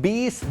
20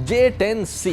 J-10C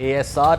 ASR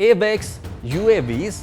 AWACS, UAVs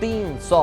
300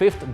5th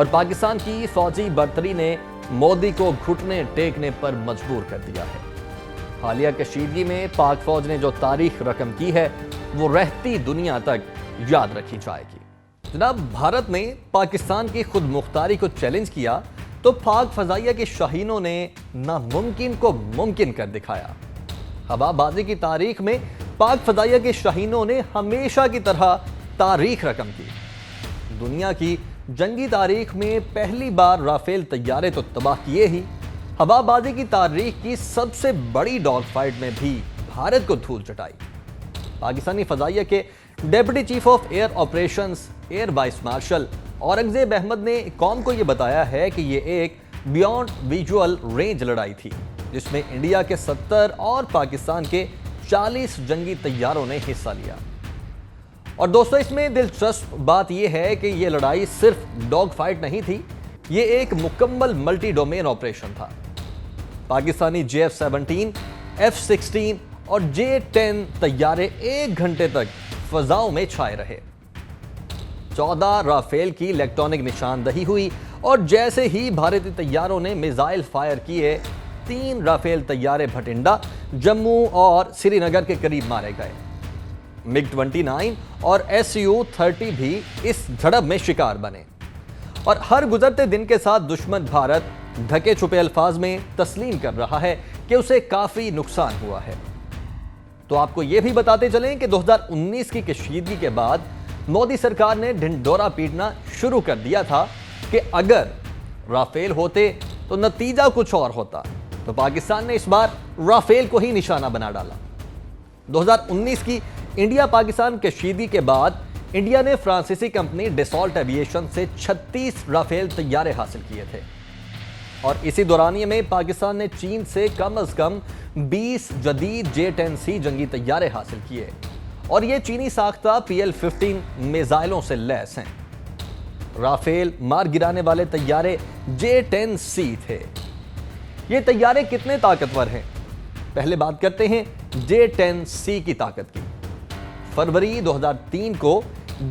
اور پاکستان کی فوجی برتری نے مودی کو گھٹنے ٹیکنے پر مجبور کر دیا ہے۔ حالیہ کشیدگی میں پاک فوج نے جو تاریخ رقم کی ہے وہ رہتی دنیا تک یاد رکھی جائے گی۔ جناب، بھارت نے پاکستان کی خود مختاری کو چیلنج کیا تو پاک فضائیہ کے شاہینوں نے ناممکن کو ممکن کر دکھایا۔ ہوا بازی کی تاریخ میں پاک فضائیہ کے شاہینوں نے ہمیشہ کی طرح تاریخ رقم کی۔ دنیا کی جنگی تاریخ میں پہلی بار رافیل طیارے تو تباہ کیے ہی، ہوا بازی کی تاریخ کی سب سے بڑی ڈاگ فائٹ میں بھی بھارت کو دھول چٹائی۔ پاکستانی فضائیہ کے deputy chief of air operations air vice marshal Aurangzeb Ahmed نے قوم کو یہ بتایا ہے کہ یہ ایک بیونڈ ویژول رینج لڑائی تھی، جس میں انڈیا کے 70 اور پاکستان کے 40 جنگی طیاروں نے حصہ لیا۔ اور دوستو، اس میں دلچسپ بات یہ ہے کہ یہ لڑائی صرف ڈاگ فائٹ نہیں تھی، یہ ایک مکمل ملٹی ڈومین آپریشن تھا۔ پاکستانی JF-17، F-16 اور J-10 طیارے 1 گھنٹے تک فضاؤں میں چھائے رہے۔ 14 رافیل کی الیکٹرانک نشاندہی ہوئی اور جیسے ہی بھارتی طیاروں نے میزائل فائر کیے، 3 رافیل طیارے بھٹنڈا، جموں اور سری نگر کے قریب مارے گئے۔ MiG-29 اور Su-30 بھی اس جھڑپ میں شکار بنے، اور ہر گزرتے دن کے ساتھ دشمن بھارت ڈھکے چھپے الفاظ میں تسلیم کر رہا ہے کہ اسے کافی نقصان ہوا ہے۔ تو آپ کو یہ بھی بتاتے چلیں کہ 2019 کی کشیدگی کے بعد مودی سرکار نے ڈھنڈورا پیٹنا شروع کر دیا تھا کہ اگر رافیل ہوتے تو نتیجہ کچھ اور ہوتا، تو پاکستان نے اس بار رافیل کو ہی نشانہ بنا ڈالا۔ 2019 کی انڈیا پاکستان کشیدگی کے بعد انڈیا نے فرانسیسی کمپنی ڈیسالٹ ایویشن سے 36 رافیل طیارے حاصل کیے تھے، اور اسی دورانیے میں پاکستان نے چین سے کم از کم 20 جدید J-10C جنگی طیارے حاصل کیے، اور یہ چینی ساختہ PL-15 میزائلوں سے لیس ہیں۔ رافیل مار گرانے والے طیارے J-10C تھے۔ یہ طیارے کتنے طاقتور ہیں؟ پہلے بات کرتے ہیں J-10C کی طاقت کی۔ فروری 2003 کو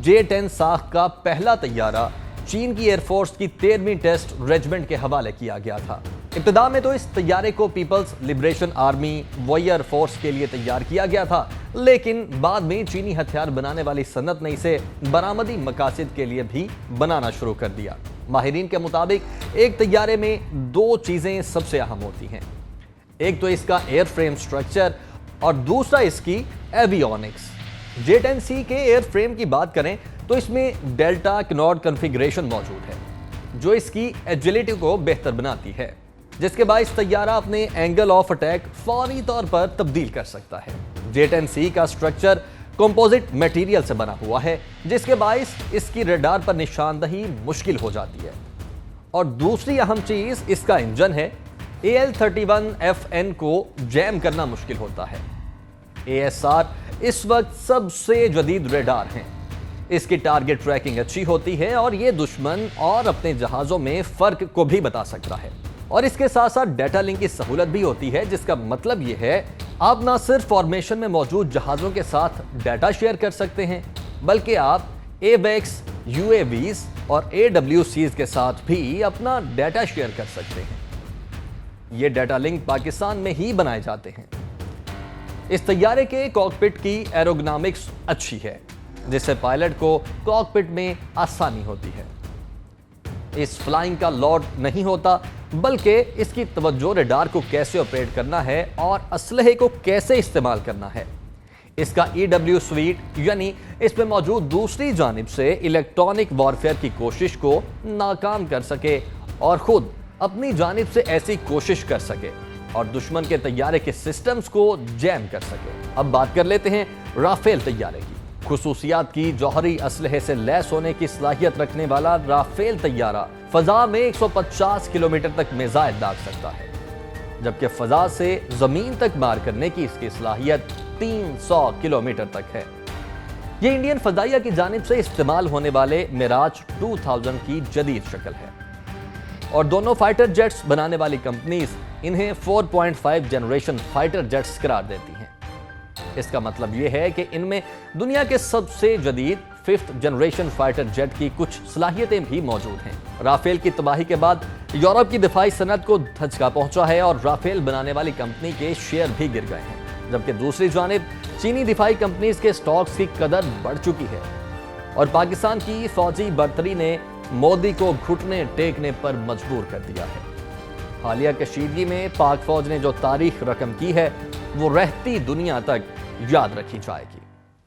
J-10 ساخت کا پہلا طیارہ چین کی ایئر فورس کی 13ویں ٹیسٹ ریجمنٹ کے حوالے کیا گیا تھا۔ ابتدا میں تو اس طیارے کو Peoples liberation army wire force کے لیے تیار کیا گیا تھا، لیکن بعد میں چینی ہتھیار بنانے والی صنعت نے اسے برآمدی مقاصد کے لیے بھی بنانا شروع کر دیا۔ ماہرین کے مطابق ایک طیارے میں 2 چیزیں سب سے اہم ہوتی ہیں، ایک تو اس کا ایئر فریم سٹرکچر اور دوسرا اس کی ایویونکس۔ J-10C کے ایئر فریم کی بات کریں تو اس میں ڈیلٹا کنارڈ کنفیگریشن موجود ہے، جو اس کی ایجلٹی کو بہتر بناتی ہے، جس کے باعث طیارہ اپنے اینگل آف اٹیک فوری طور پر تبدیل کر سکتا ہے۔ J-10C کا سٹرکچر کمپوزٹ میٹیریل سے بنا ہوا ہے، جس کے باعث اس کی ریڈار پر نشاندہی مشکل ہو جاتی ہے۔ اور دوسری اہم چیز اس کا انجن ہے۔ AL-31FN کو جیم کرنا مشکل ہوتا ہے۔ ASR اس وقت سب سے جدید ریڈار ہیں، اس کی ٹارگٹ ٹریکنگ اچھی ہوتی ہے اور یہ دشمن اور اپنے جہازوں میں فرق کو بھی بتا سکتا ہے، اور اس کے ساتھ ساتھ ڈیٹا لنک کی سہولت بھی ہوتی ہے، جس کا مطلب یہ ہے آپ نہ صرف فارمیشن میں موجود جہازوں کے ساتھ ڈیٹا شیئر کر سکتے ہیں، بلکہ آپ AWACS، UAVs اور AWCs کے ساتھ بھی اپنا ڈیٹا شیئر کر سکتے ہیں۔ یہ ڈیٹا لنک پاکستان میں ہی بنائے جاتے ہیں۔ اس طیارے کے کاکپٹ کی ایروگنامکس اچھی ہے، جس سے پائلٹ کو کاکپٹ میں آسانی ہوتی ہے۔ اس فلائنگ کا لوڈ نہیں ہوتا، بلکہ اس کی توجہ ریڈار کو کیسے آپریٹ کرنا ہے اور اسلحے کو کیسے استعمال کرنا ہے۔ اس کا EW سویٹ یعنی اس میں موجود دوسری جانب سے الیکٹرانک وارفیئر کی کوشش کو ناکام کر سکے اور خود اپنی جانب سے ایسی کوشش کر سکے اور دشمن کے طیارے کے سسٹمز کو جیم کر سکے۔ اب بات کر لیتے ہیں رافیل طیارے کی۔ خصوصیات کی جوہری اسلحے سے لیس ہونے کی صلاحیت رکھنے والا رافیل طیارہ فضا میں 150 کلومیٹر تک میزائل داغ سکتا ہے، جبکہ فضا سے زمین تک مار کرنے کی اس کی صلاحیت 300 کلومیٹر تک ہے۔ یہ انڈین فضائیہ کی جانب سے استعمال ہونے والے میراج 2000 کی جدید شکل ہے، اور دونوں فائٹر جیٹس بنانے والی کمپنیز انہیں 4.5 جنریشن فائٹر جیٹس قرار دیتی ہیں۔ اس کا مطلب یہ ہے کہ ان میں دنیا کے سب سے جدید 5th جنریشن فائٹر جیٹ کی کچھ صلاحیتیں بھی موجود ہیں۔ رافیل کی تباہی کے بعد یورپ کی دفاعی صنعت کو دھچکا پہنچا ہے اور رافیل بنانے والی کمپنی کے شیئر بھی گر گئے ہیں، جبکہ دوسری جانب چینی دفاعی کمپنیز کے سٹاکس کی قدر بڑھ چکی ہے اور پاکستان کی فوجی برتری نے مودی کو گھٹنے ٹیکنے پر مجبور کر دیا ہے۔ حالیہ کشیدگی میں پاک فوج نے جو تاریخ رقم کی ہے وہ رہتی دنیا تک یاد رکھی جائے گی۔